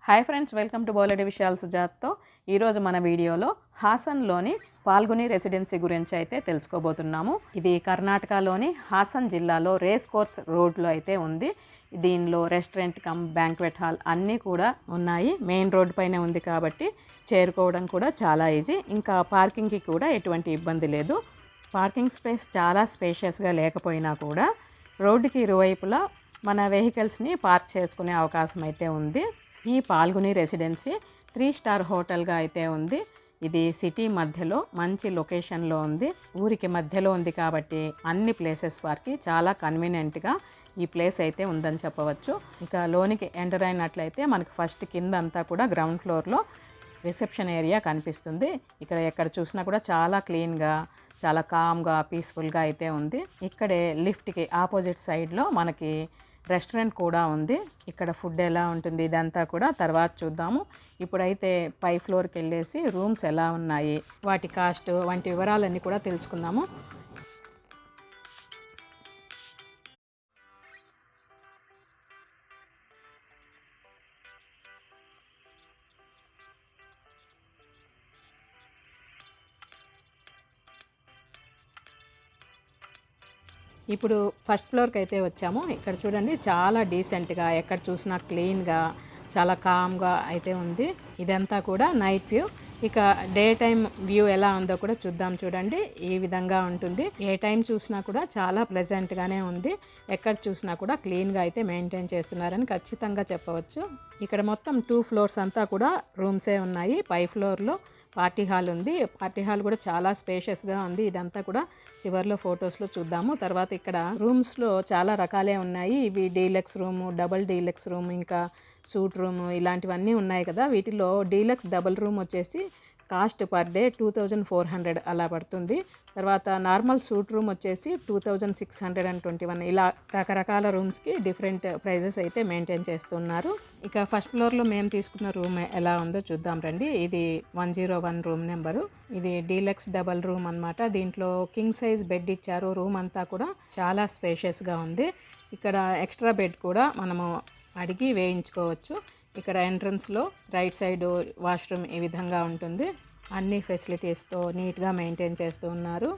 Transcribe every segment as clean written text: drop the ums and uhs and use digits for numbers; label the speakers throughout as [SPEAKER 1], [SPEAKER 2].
[SPEAKER 1] Hi friends, welcome to బోలెడి విషయాలు సుజాత్తో. ఈరోజు మన వీడియోలో హాసన్లోని పాల్గుని రెసిడెన్సీ గురించి అయితే తెలుసుకోబోతున్నాము. ఇది కర్ణాటకలోని హాసన్ జిల్లాలో రేస్ కోర్స్ రోడ్లో అయితే ఉంది. దీనిలో రెస్టారెంట్ కమ్ బ్యాంక్వెట్ హాల్ అన్నీ కూడా ఉన్నాయి. మెయిన్ రోడ్ పైన ఉంది కాబట్టి చేరుకోవడం కూడా చాలా ఈజీ. ఇంకా పార్కింగ్కి కూడా ఎటువంటి ఇబ్బంది లేదు. పార్కింగ్ స్పేస్ చాలా స్పేషియస్గా లేకపోయినా కూడా రోడ్డుకి ఇరువైపులా మన వెహికల్స్ని పార్క్ చేసుకునే అవకాశం అయితే ఉంది. ఈ పాల్గుని రెసిడెన్సీ 3 స్టార్ హోటల్గా అయితే ఉంది. ఇది సిటీ మధ్యలో మంచి లొకేషన్లో ఉంది. ఊరికి మధ్యలో ఉంది కాబట్టి అన్ని ప్లేసెస్ వారికి చాలా కన్వీనియంట్గా ఈ ప్లేస్ అయితే ఉందని చెప్పవచ్చు. ఇక లోనికి ఎంటర్ అయినట్లయితే మనకు ఫస్ట్ కింద అంతా కూడా గ్రౌండ్ ఫ్లోర్లో రిసెప్షన్ ఏరియా కనిపిస్తుంది. ఇక్కడ ఎక్కడ చూసినా కూడా చాలా క్లీన్గా, చాలా కామ్గా, పీస్ఫుల్గా అయితే ఉంది. ఇక్కడే లిఫ్ట్కి ఆపోజిట్ సైడ్లో మనకి రెస్టారెంట్ కూడా ఉంది. ఇక్కడ ఫుడ్ ఎలా ఉంటుంది ఇదంతా కూడా తర్వాత చూద్దాము. ఇప్పుడైతే పై ఫ్లోర్కి వెళ్ళేసి రూమ్స్ ఎలా ఉన్నాయి, వాటి కాస్ట్ వంటి వివరాలన్నీ కూడా తెలుసుకుందాము. ఇప్పుడు ఫస్ట్ ఫ్లోర్కి అయితే వచ్చాము. ఇక్కడ చూడండి, చాలా డీసెంట్గా, ఎక్కడ చూసినా క్లీన్గా, చాలా కామ్గా అయితే ఉంది. ఇదంతా కూడా నైట్ వ్యూ. ఇక డే టైం వ్యూ ఎలా ఉందో కూడా చూద్దాం. చూడండి, ఈ విధంగా ఉంటుంది. ఏ టైం చూసినా కూడా చాలా ప్లెజెంట్గానే ఉంది. ఎక్కడ చూసినా కూడా క్లీన్గా అయితే మెయింటైన్ చేస్తున్నారని ఖచ్చితంగా చెప్పవచ్చు. ఇక్కడ మొత్తం 2 ఫ్లోర్స్ అంతా కూడా రూమ్సే ఉన్నాయి. పై ఫ్లోర్లో పార్టీ హాల్ ఉంది. పార్టీ హాల్ కూడా చాలా స్పేషియస్గా ఉంది. ఇదంతా కూడా చివరిలో ఫొటోస్లో చూద్దాము. తర్వాత ఇక్కడ రూమ్స్లో చాలా రకాలే ఉన్నాయి. ఇవి deluxe room, double deluxe room, ఇంకా సూట్ రూము ఇలాంటివన్నీ ఉన్నాయి కదా. వీటిలో డీలక్స్ డబుల్ రూమ్ వచ్చేసి కాస్ట్ పర్ డే 2400 అలా పడుతుంది. తర్వాత నార్మల్ సూట్ రూమ్ వచ్చేసి 2621. ఇలా రకరకాల రూమ్స్కి డిఫరెంట్ ప్రైజెస్ అయితే మెయింటైన్ చేస్తున్నారు. ఇక ఫస్ట్ ఫ్లోర్లో మేము తీసుకున్న రూమ్ ఎలా ఉందో చూద్దాం రండి. ఇది 101 రూమ్ నెంబరు. ఇది డీలక్స్ డబల్ రూమ్ అనమాట. దీంట్లో కింగ్ సైజ్ బెడ్ ఇచ్చారు. రూమ్ అంతా కూడా చాలా స్పేషియస్గా ఉంది. ఇక్కడ ఎక్స్ట్రా బెడ్ కూడా మనము అడిగి వేయించుకోవచ్చు. ఇక్కడ ఎంట్రన్స్లో రైట్ సైడ్ వాష్రూమ్ ఈ విధంగా ఉంటుంది. అన్ని ఫెసిలిటీస్తో నీట్గా మెయింటైన్ చేస్తూ ఉన్నారు.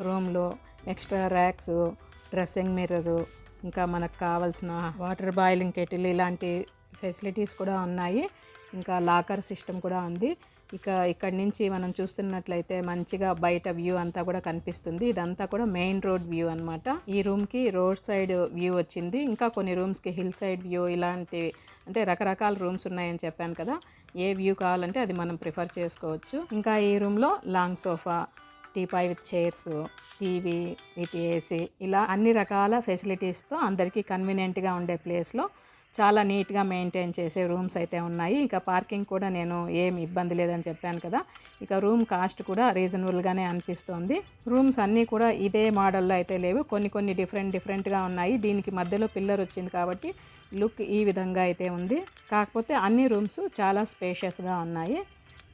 [SPEAKER 1] రూమ్లో ఎక్స్ట్రా ర్యాక్స్, డ్రెస్సింగ్ మిర్రరు, ఇంకా మనకు కావాల్సిన వాటర్ బాయిలింగ్ కెటిల్ ఇలాంటి ఫెసిలిటీస్ కూడా ఉన్నాయి. ఇంకా లాకర్ సిస్టమ్ కూడా ఉంది. ఇక్కడి నుంచి మనం చూస్తున్నట్లయితే మంచిగా బయట వ్యూ అంతా కూడా కనిపిస్తుంది. ఇదంతా కూడా మెయిన్ రోడ్ వ్యూ అనమాట. ఈ రూమ్కి రోడ్ సైడ్ వ్యూ వచ్చింది. ఇంకా కొన్ని రూమ్స్కి హిల్ సైడ్ వ్యూ, ఇలాంటి అంటే రకరకాల రూమ్స్ ఉన్నాయని చెప్పాను కదా. ఏ వ్యూ కావాలంటే అది మనం ప్రిఫర్ చేసుకోవచ్చు. ఇంకా ఈ రూమ్లో long sofa, teapoy with chairs, TV with AC, ఇలా అన్ని రకాల ఫెసిలిటీస్తో అందరికీ కన్వీనియంట్గా ఉండే ప్లేస్లో చాలా నీట్గా మెయింటైన్ చేసే రూమ్స్ అయితే ఉన్నాయి. ఇక పార్కింగ్ కూడా నేను ఏమి ఇబ్బంది లేదని చెప్పాను కదా. ఇక రూమ్ కాస్ట్ కూడా రీజనబుల్గానే అనిపిస్తుంది. రూమ్స్ అన్నీ కూడా ఇదే మోడల్లో అయితే లేవు. కొన్ని డిఫరెంట్గా ఉన్నాయి. దీనికి మధ్యలో పిల్లర్ వచ్చింది కాబట్టి లుక్ ఈ విధంగా అయితే ఉంది. కాకపోతే అన్ని రూమ్స్ చాలా స్పేషియస్గా ఉన్నాయి.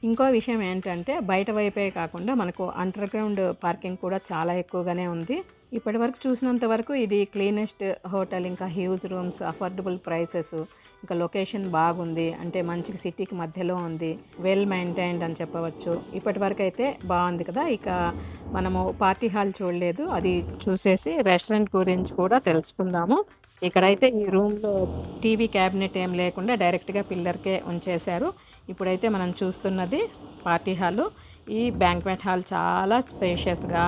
[SPEAKER 1] ఇంకో విషయం ఏంటంటే బయట వైపే కాకుండా మనకు అండర్ గ్రౌండ్ పార్కింగ్ కూడా చాలా ఎక్కువగానే ఉంది. ఇప్పటి వరకు చూసినంత వరకు ఇది క్లీనెస్ట్ హోటల్. ఇంకా హ్యూజ్ రూమ్స్, అఫోర్డబుల్ ప్రైసెస్, ఇంకా లొకేషన్ బాగుంది. అంటే మంచి సిటీకి మధ్యలో ఉంది. వెల్ మెయింటైన్డ్ అని చెప్పవచ్చు. ఇప్పటి వరకు అయితే బాగుంది కదా. ఇక మనము పార్టీ హాల్ చూడలేదు, అది చూసేసి రెస్టారెంట్ గురించి కూడా తెలుసుకుందాము. ఇక్కడైతే ఈ రూమ్లో టీవీ క్యాబినెట్ ఏం లేకుండా డైరెక్ట్గా పిల్లర్కే ఉంచేశారు. ఇప్పుడైతే మనం చూస్తున్నది పార్టీ హాలు. ఈ బ్యాంక్వెట్ హాల్ చాలా స్పేషియస్గా,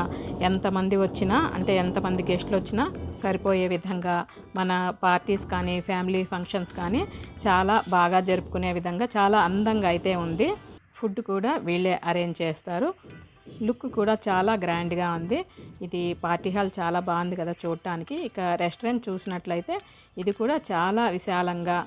[SPEAKER 1] ఎంతమంది వచ్చినా అంటే ఎంతమంది గెస్ట్లు వచ్చినా సరిపోయే విధంగా, మన పార్టీస్ కానీ ఫ్యామిలీ ఫంక్షన్స్ కానీ చాలా బాగా జరుపుకునే విధంగా చాలా అందంగా అయితే ఉంది. ఫుడ్ కూడా వీళ్ళే అరేంజ్ చేస్తారు. లుక్ కూడా చాలా గ్రాండ్గా ఉంది. ఇది పార్టీ హాల్ చాలా బాగుంది కదా చూడటానికి. ఇక రెస్టారెంట్ చూసినట్లయితే ఇది కూడా చాలా విశాలంగా,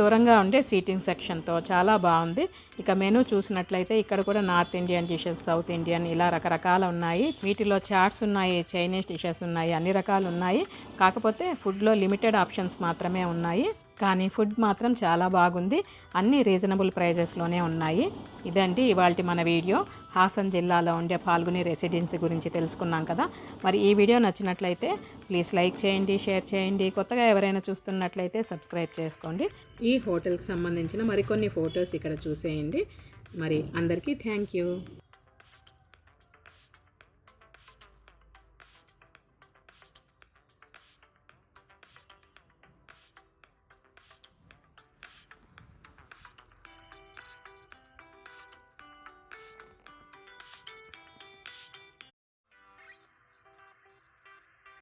[SPEAKER 1] దూరంగా ఉండే సీటింగ్ సెక్షన్తో చాలా బాగుంది. ఇక మెనూ చూసినట్లయితే ఇక్కడ కూడా north Indian dishes, south Indian, ఇలా రకరకాలు ఉన్నాయి. వీటిలో చాట్స్ ఉన్నాయి, చైనీస్ డిషెస్ ఉన్నాయి, అన్ని రకాలు ఉన్నాయి. కాకపోతే ఫుడ్లో లిమిటెడ్ ఆప్షన్స్ మాత్రమే ఉన్నాయి. కానీ ఫుడ్ మాత్రం చాలా బాగుంది. అన్నీ రీజనబుల్ ప్రైజెస్లోనే ఉన్నాయి. ఇదండి ఇవాల్టి మన వీడియో. హాసన్ జిల్లాలో ఉండే పాల్గొని రెసిడెన్సీ గురించి తెలుసుకున్నాం కదా. మరి ఈ వీడియో నచ్చినట్లయితే ప్లీజ్ లైక్ చేయండి, షేర్ చేయండి. కొత్తగా ఎవరైనా చూస్తున్నట్లయితే సబ్స్క్రైబ్ చేసుకోండి. ఈ హోటల్కి సంబంధించిన మరికొన్ని ఫొటోస్ ఇక్కడ చూసేయండి. మరి అందరికీ థ్యాంక్ యూ.